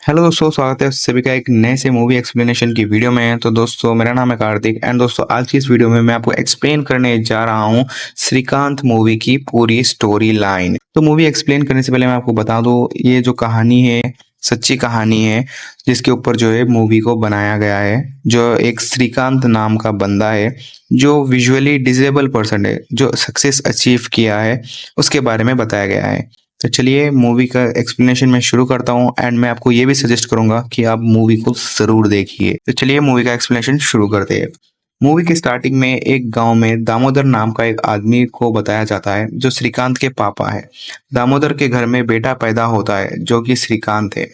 Hello दोस्तों, स्वागत है सभी का एक नए से मूवी एक्सप्लेनेशन की वीडियो में। तो दोस्तों, मेरा नाम है कार्तिक एंड दोस्तों आज की इस वीडियो में मैं आपको एक्सप्लेन करने जा रहा हूँ श्रीकांत मूवी की पूरी स्टोरी लाइन। तो मूवी एक्सप्लेन करने से पहले मैं आपको बता दूं, ये जो कहानी है सच्ची कहानी है जिसके ऊपर जो है मूवी को बनाया गया है। जो एक श्रीकांत नाम का बंदा है जो विजुअली डिसेबल पर्सन है, जो सक्सेस अचीव किया है, उसके बारे में बताया गया है। तो चलिए मूवी का एक्सप्लेनेशन मैं शुरू करता हूँ एंड मैं आपको ये भी सजेस्ट करूंगा कि आप मूवी को जरूर देखिए। तो चलिए मूवी का एक्सप्लेनेशन शुरू करते हैं। मूवी के स्टार्टिंग में एक गांव में दामोदर नाम का एक आदमी को बताया जाता है जो श्रीकांत के पापा है। दामोदर के घर में बेटा पैदा होता है जो कि श्रीकांत है।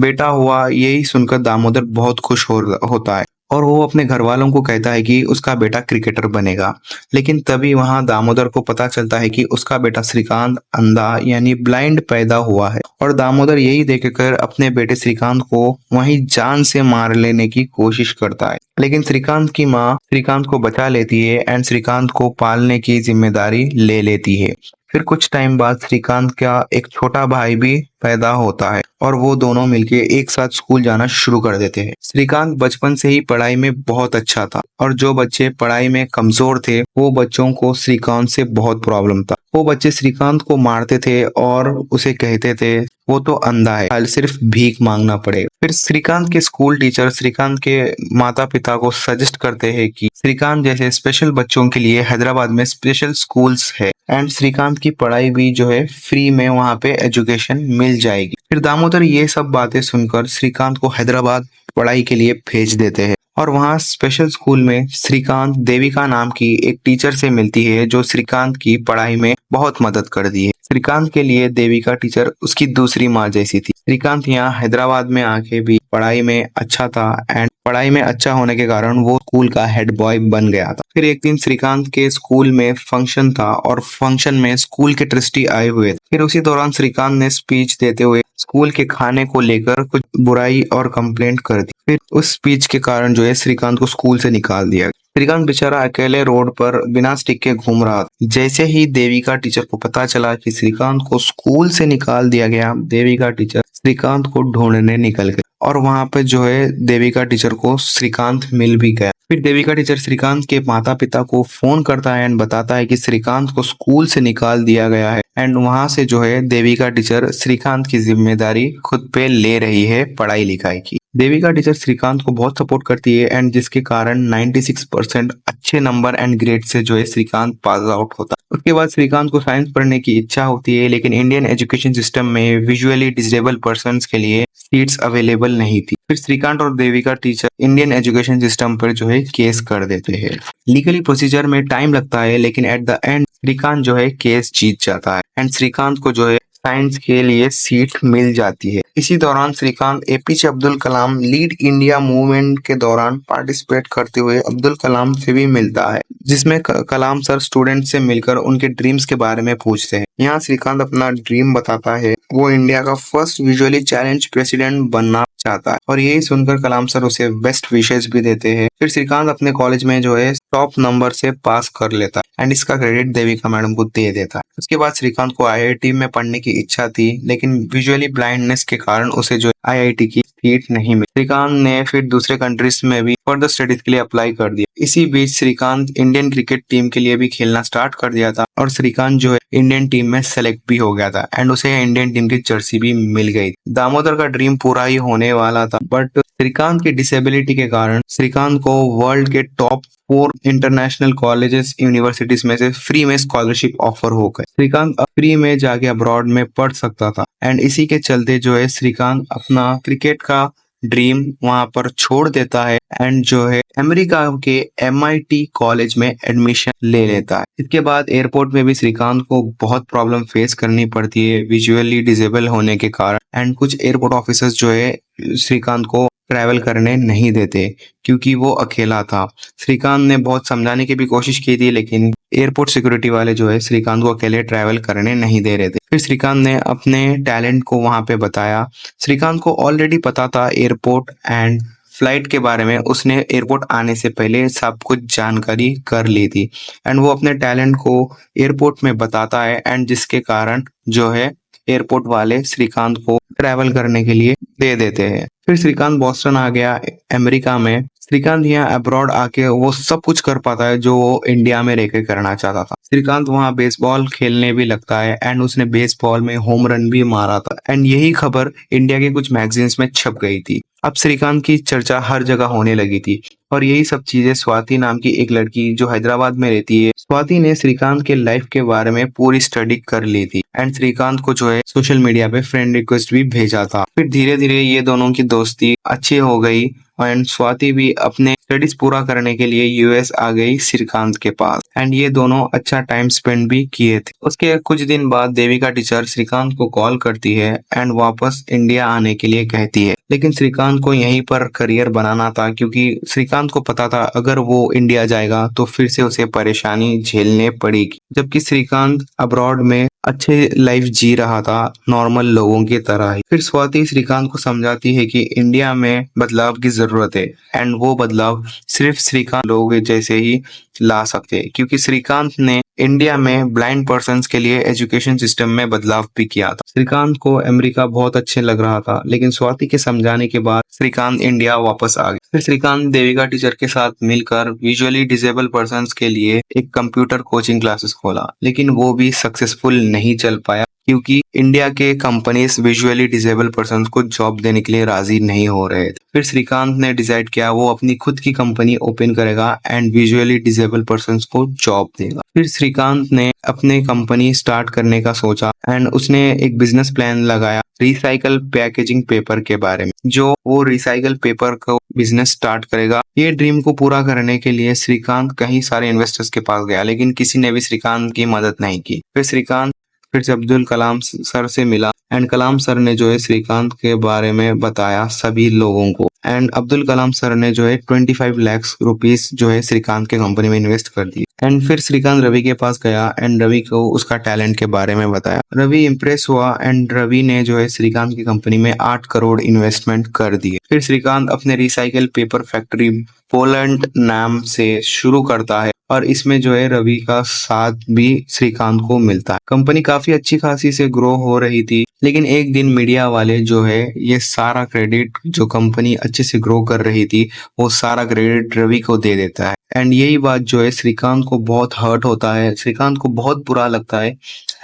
बेटा हुआ यही सुनकर दामोदर बहुत खुश होता है और वो अपने घर वालों को कहता है कि उसका बेटा क्रिकेटर बनेगा। लेकिन तभी वहां दामोदर को पता चलता है कि उसका बेटा श्रीकांत अंधा यानी ब्लाइंड पैदा हुआ है और दामोदर यही देखकर अपने बेटे श्रीकांत को वहीं जान से मार लेने की कोशिश करता है। लेकिन श्रीकांत की माँ श्रीकांत को बचा लेती है एंड श्रीकांत को पालने की जिम्मेदारी ले लेती है। फिर कुछ टाइम बाद श्रीकांत का एक छोटा भाई भी पैदा होता है और वो दोनों मिलके एक साथ स्कूल जाना शुरू कर देते हैं। श्रीकांत बचपन से ही पढ़ाई में बहुत अच्छा था और जो बच्चे पढ़ाई में कमजोर थे वो बच्चों को श्रीकांत से बहुत प्रॉब्लम था। वो बच्चे श्रीकांत को मारते थे और उसे कहते थे वो तो अंधा है, कल सिर्फ भीख मांगना पड़ेगा। फिर श्रीकांत के स्कूल टीचर श्रीकांत के माता पिता को सजेस्ट करते हैं कि श्रीकांत जैसे स्पेशल बच्चों के लिए हैदराबाद में स्पेशल स्कूल्स है एंड श्रीकांत की पढ़ाई भी जो है फ्री में वहाँ पे एजुकेशन मिल जाएगी। फिर दामोदर ये सब बातें सुनकर श्रीकांत को हैदराबाद पढ़ाई के लिए भेज देते हैं और वहाँ स्पेशल स्कूल में श्रीकांत देविका नाम की एक टीचर से मिलती है जो श्रीकांत की पढ़ाई में बहुत मदद कर दी है। श्रीकांत के लिए देविका टीचर उसकी दूसरी माँ जैसी थी। श्रीकांत यहाँ हैदराबाद में आके भी पढ़ाई में अच्छा था एंड पढ़ाई में अच्छा होने के कारण वो स्कूल का हेड बॉय बन गया था। फिर एक दिन श्रीकांत के स्कूल में फंक्शन था और फंक्शन में स्कूल के ट्रस्टी आए हुए थे। फिर उसी दौरान श्रीकांत ने स्पीच देते हुए स्कूल के खाने को लेकर कुछ बुराई और कंप्लेंट कर दी। फिर उस स्पीच के कारण जो है श्रीकांत को स्कूल से निकाल दिया। श्रीकांत बेचारा अकेले रोड पर बिना स्टिक के घूम रहा था। जैसे ही देविका टीचर को पता चला कि श्रीकांत को स्कूल से निकाल दिया गया, देविका टीचर श्रीकांत को ढूंढने निकल गए और वहां पे जो है देविका टीचर को श्रीकांत मिल भी गया। फिर देविका टीचर श्रीकांत के माता पिता को फोन करता है एंड बताता है कि श्रीकांत को स्कूल से निकाल दिया गया है एंड वहां से जो है देविका टीचर श्रीकांत की जिम्मेदारी खुद पे ले रही है पढ़ाई लिखाई की। देविका टीचर श्रीकांत को बहुत सपोर्ट करती है एंड जिसके कारण 96% अच्छे नंबर एंड ग्रेड से जो है श्रीकांत पास आउट होता है। उसके बाद श्रीकांत को साइंस पढ़ने की इच्छा होती है लेकिन इंडियन एजुकेशन सिस्टम में विजुअली डिसेबल पर्सन्स के लिए सीट्स अवेलेबल नहीं थी। फिर श्रीकांत और Devika teacher Indian education system पर जो है केस कर देते हैं। लीगली प्रोसीजर में टाइम लगता है लेकिन एट द एंड श्रीकांत जो है केस जीत जाता है एंड श्रीकांत को जो है साइंस के लिए सीट मिल जाती है। इसी दौरान Shrikant APJ Abdul Kalam lead India movement के दौरान पार्टिसिपेट करते हुए अब्दुल कलाम से भी मिलता है, जिसमें कलाम सर स्टूडेंट से मिलकर उनके ड्रीम्स के बारे में पूछते हैं। यहाँ श्रीकांत अपना ड्रीम बताता है, वो इंडिया का फर्स्ट विजुअली चैलेंज प्रेसिडेंट बनना चाहता है और यही सुनकर कलाम सर उसे बेस्ट विशेस भी देते हैं। फिर श्रीकांत अपने कॉलेज में जो है टॉप नंबर से पास कर लेता है एंड इसका क्रेडिट देविका मैडम को दे देता है। उसके बाद श्रीकांत को आईआईटी में पढ़ने की इच्छा थी लेकिन विजुअली ब्लाइंडनेस के कारण उसे जो आईआईटी की सीट नहीं मिली। श्रीकांत ने फिर दूसरे कंट्रीज में भी फर्दर स्टडीज के लिए अप्लाई कर दिया। इसी बीच श्रीकांत इंडियन क्रिकेट टीम के लिए भी खेलना स्टार्ट कर दिया था और श्रीकांत जो है इंडियन टीम में सेलेक्ट भी हो गया था एंड उसे इंडियन टीम की जर्सी भी मिल गई। दामोदर का ड्रीम पूरा ही होने वाला था बट श्रीकांत की डिसेबिलिटी के कारण श्रीकांत को वर्ल्ड के टॉप 4 इंटरनेशनल कॉलेजेस यूनिवर्सिटीज में से फ्री में स्कॉलरशिप ऑफर हो गए। श्रीकांत फ्री में जाके अब्रॉड में पढ़ सकता था एंड इसी के चलते जो है श्रीकांत अपना क्रिकेट का ड्रीम वहां पर छोड़ देता है एंड जो है अमेरिका के MIT कॉलेज में एडमिशन ले लेता है। इसके बाद एयरपोर्ट में भी श्रीकांत को बहुत प्रॉब्लम फेस करनी पड़ती है विजुअली डिसेबल होने के कारण एंड कुछ एयरपोर्ट ऑफिसर्स जो है श्रीकांत को ट्रैवल करने नहीं देते क्योंकि वो अकेला था। श्रीकांत ने बहुत समझाने की भी कोशिश की थी लेकिन एयरपोर्ट सिक्योरिटी वाले जो है श्रीकांत को अकेले ट्रैवल करने नहीं दे रहे थे। फिर श्रीकांत ने अपने टैलेंट को वहां पे बताया। श्रीकांत को ऑलरेडी पता था एयरपोर्ट एंड फ्लाइट के बारे में, उसने एयरपोर्ट आने से पहले सब कुछ जानकारी कर ली थी एंड वो अपने टैलेंट को एयरपोर्ट में बताता है एंड जिसके कारण जो है एयरपोर्ट वाले श्रीकांत को ट्रैवल करने के लिए दे देते हैं। फिर श्रीकांत बॉस्टन आ गया अमेरिका में। श्रीकांत यहाँ अब्रॉड आके वो सब कुछ कर पाता है जो वो इंडिया में रह के करना चाहता था। श्रीकांत वहाँ बेसबॉल खेलने भी लगता है एंड उसने बेसबॉल में होम रन भी मारा था एंड यही खबर इंडिया के कुछ मैगजीन्स में छप गई थी। अब श्रीकांत की चर्चा हर जगह होने लगी थी और यही सब चीजें स्वाति नाम की एक लड़की जो हैदराबाद में रहती है, स्वाति ने श्रीकांत के लाइफ के बारे में पूरी स्टडी कर ली थी एंड श्रीकांत को जो है सोशल मीडिया पे फ्रेंड रिक्वेस्ट भी भेजा था। फिर धीरे धीरे ये दोनों की दोस्ती अच्छी हो गई एंड स्वाति भी अपने स्टडीज पूरा करने के लिए यूएस आ गई श्रीकांत के पास एंड ये दोनों अच्छा टाइम स्पेंड भी किए थे। उसके कुछ दिन बाद देविका टीचर श्रीकांत को कॉल करती है एंड वापस इंडिया आने के लिए कहती है, लेकिन श्रीकांत को यहीं पर करियर बनाना था क्योंकि श्रीकांत को पता था अगर वो इंडिया जाएगा तो फिर से उसे परेशानी झेलने पड़ेगी, जबकि श्रीकांत अब्रॉड में अच्छे लाइफ जी रहा था नॉर्मल लोगों की तरह ही। फिर स्वाति श्रीकांत को समझाती है कि इंडिया में बदलाव की जरूरत है एंड वो बदलाव सिर्फ श्रीकांत लोग जैसे ही ला सकते हैं क्योंकि श्रीकांत ने इंडिया में ब्लाइंड पर्सन्स के लिए एजुकेशन सिस्टम में बदलाव भी किया था। श्रीकांत को अमेरिका बहुत अच्छे लग रहा था लेकिन स्वाति के समझाने के बाद श्रीकांत इंडिया वापस आ गया। फिर श्रीकांत देविका टीचर के साथ मिलकर विजुअली डिसेबल पर्सन्स के लिए एक कंप्यूटर कोचिंग क्लासेस खोला, लेकिन वो भी सक्सेसफुल नहीं चल पाया क्योंकि इंडिया के कंपनीज विजुअली डिसेबल पर्सन्स को जॉब देने के लिए राजी नहीं हो रहे थे। फिर श्रीकांत ने डिसाइड किया वो अपनी खुद की कंपनी ओपन करेगा एंड विजुअली डिसेबल पर्सन्स को जॉब देगा। फिर श्रीकांत ने अपने कंपनी स्टार्ट करने का सोचा एंड उसने एक बिजनेस प्लान लगाया रिसाइकल पैकेजिंग पेपर के बारे में, जो वो रिसाइकल पेपर को बिजनेस स्टार्ट करेगा। ये ड्रीम को पूरा करने के लिए श्रीकांत कई सारे इन्वेस्टर्स के पास गया लेकिन किसी ने भी श्रीकांत की मदद नहीं की। फिर श्रीकांत फिर से अब्दुल कलाम सर से मिला एंड कलाम सर ने जो है श्रीकांत के बारे में बताया सभी लोगों को एंड अब्दुल कलाम सर ने जो है 25 लाख रुपीस जो है श्रीकांत के कंपनी में इन्वेस्ट कर दिए एंड फिर श्रीकांत रवि के पास गया एंड रवि को उसका टैलेंट के बारे में बताया। रवि इम्प्रेस हुआ एंड रवि ने जो है श्रीकांत की कंपनी में 8 करोड़ इन्वेस्टमेंट कर दिए। फिर श्रीकांत अपने रिसाइकल पेपर फैक्ट्री पोलैंड नाम से शुरू करता है और इसमें जो है रवि का साथ भी श्रीकांत को मिलता है। कंपनी काफी अच्छी खासी से ग्रो हो रही थी लेकिन एक दिन मीडिया वाले जो है ये सारा क्रेडिट जो कंपनी अच्छे से ग्रो कर रही थी वो सारा क्रेडिट रवि को दे देता है एंड यही बात जो है श्रीकांत को बहुत हर्ट होता है, श्रीकांत को बहुत बुरा लगता है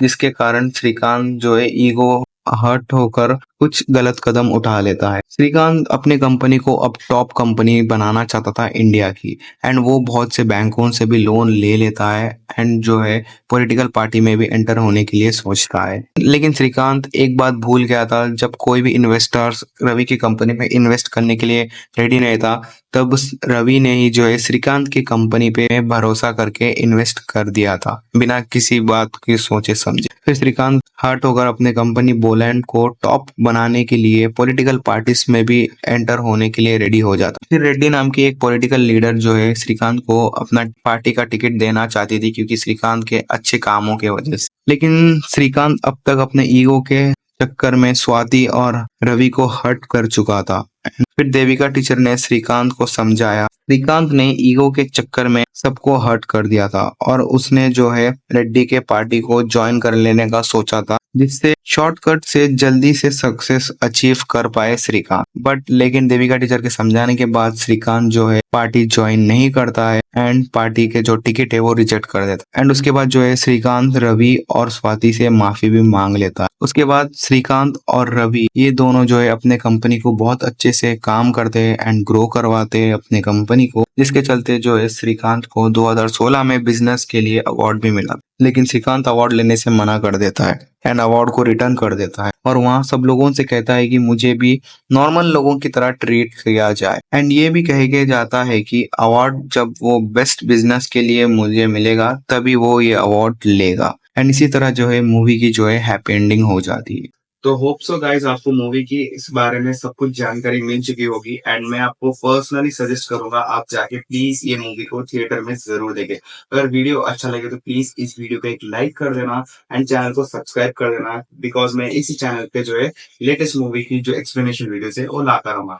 जिसके कारण श्रीकांत जो है ईगो हर्ट होकर कुछ गलत कदम उठा लेता है। श्रीकांत अपने कंपनी को अब टॉप कंपनी बनाना चाहता था इंडिया की एंड वो बहुत से बैंकों से भी लोन ले लेता है एंड जो है पॉलिटिकल पार्टी में भी एंटर होने के लिए सोचता है। लेकिन श्रीकांत एक बात भूल गया था, जब कोई भी इन्वेस्टर्स रवि की कंपनी में इन्वेस्ट करने के लिए रेडी नहीं था तब रवि ने ही जो है श्रीकांत की कंपनी पे भरोसा करके इन्वेस्ट कर दिया था बिना किसी बात की सोचे समझे। फिर श्रीकांत हर्ट होकर अपने कंपनी बोलैंड को टॉप बनाने के लिए पॉलिटिकल पार्टीज में भी एंटर होने के लिए रेडी हो जाता। फिर रेड्डी नाम की एक पॉलिटिकल लीडर जो है श्रीकांत को अपना पार्टी का टिकट देना चाहती थी क्योंकि श्रीकांत के अच्छे कामों के वजह से, लेकिन श्रीकांत अब तक अपने ईगो के चक्कर में स्वाति और रवि को हर्ट कर चुका था। फिर देविका टीचर ने श्रीकांत को समझाया। श्रीकांत ने ईगो के चक्कर में सबको हर्ट कर दिया था और उसने जो है रेड्डी के पार्टी को ज्वाइन कर लेने का सोचा था जिससे शॉर्टकट से जल्दी से सक्सेस अचीव कर पाए श्रीकांत। बट लेकिन देविका टीचर के समझाने के बाद श्रीकांत जो है पार्टी ज्वाइन नहीं करता है एंड पार्टी के जो टिकट है वो रिजेक्ट कर देता है एंड उसके बाद जो है श्रीकांत रवि और स्वाति से माफी भी मांग लेता है। उसके बाद श्रीकांत और रवि ये दोनों जो है अपने कंपनी को बहुत अच्छे से काम करते हैं एंड ग्रो करवाते हैं अपने कंपनी को, जिसके चलते जो है श्रीकांत को 2016 में बिजनेस के लिए अवार्ड भी मिला। लेकिन श्रीकांत अवार्ड लेने से मना कर देता है एंड अवार्ड को रिटर्न कर देता है और वहाँ सब लोगों से कहता है कि मुझे भी नॉर्मल लोगों की तरह ट्रीट किया जाए एंड ये भी कह के जाता है कि अवार्ड जब वो बेस्ट बिजनेस के लिए मुझे मिलेगा तभी वो ये अवार्ड लेगा एंड इसी तरह जो है मूवी की जो है हैप्पी एंडिंग हो जाती है। तो होप सो गाइज आपको मूवी की इस बारे में सब कुछ जानकारी मिल चुकी होगी एंड मैं आपको पर्सनली सजेस्ट करूंगा आप जाके प्लीज ये मूवी को थिएटर में जरूर देखें। अगर वीडियो अच्छा लगे तो प्लीज इस वीडियो पे एक लाइक कर देना एंड चैनल को सब्सक्राइब कर देना बिकॉज मैं इसी चैनल पे जो है लेटेस्ट मूवी की जो एक्सप्लेनेशन वीडियो है वो लाता रहूंगा।